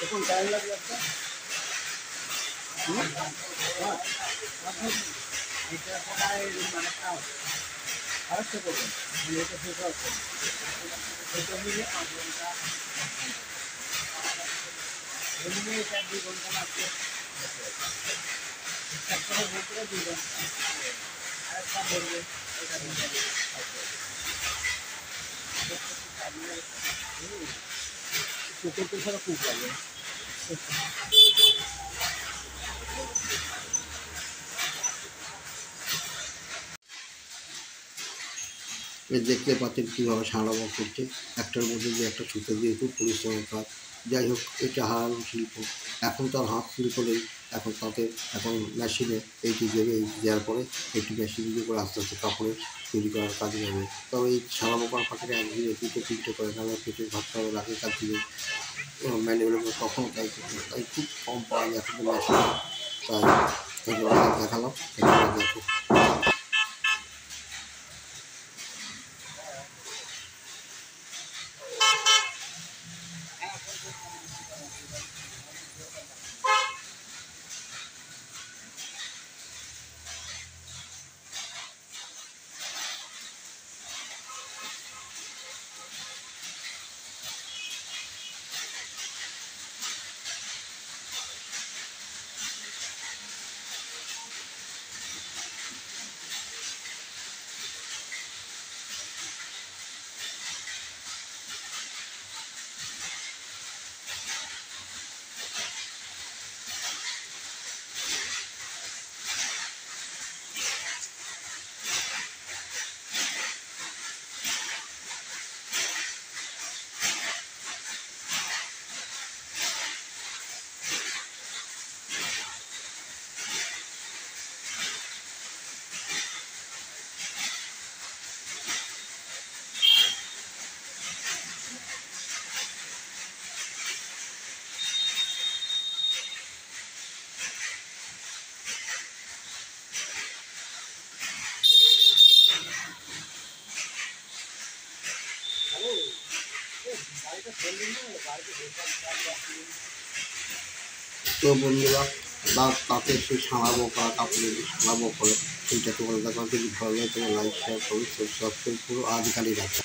এখন টাইম লাগবে একটা এটা প্রায় মানে আরেকটা করবেন এটা শেষ হচ্ছে এটা মিলে 5 ঘন্টা এমনি এটা 2 ঘন্টা লাগবে একটা ভিতরে 2 ঘন্টা আরেকটা বলবে এটা মিলে কুকুরকে ছাড়া খুব লাগে দেখতে পাচ্ছেন কীভাবে সারাবো করছে একটার মধ্যে যে একটা সুতো দিয়ে খুব পরিশ্রমের কাজ। যাই হোক এটা হারানো শিল্প, এখন তার হাত শিল্প নেই, এখন তাতে এখন মেশিনে এইটি দেবে, এইটি দেওয়ার পরে এইটি মেশিন দিয়ে করে আস্তে আস্তে কাপড়ের তৈরি করার কাজে যাবে। তবে এই সারাবো করার পাখিটা একদিনে তিনটে করে নাহলে পেটে ভাবতে হবে আগেকার দিনে ম্যানুয়াল কখনো তাই করতে তাই খুব কম পাওয়া যায় এখন মেশিন। তাই দেখালাম দেখো। তো বন্ধুরা তাতে সে সারাবো করা কাপড়ে সারাবো করে সেইটা তোমার দেখা যদি ভালো লাগে তোমার লাইক শেয়ার করো সাবস্ক্রাইব করো আজকালই রাখা।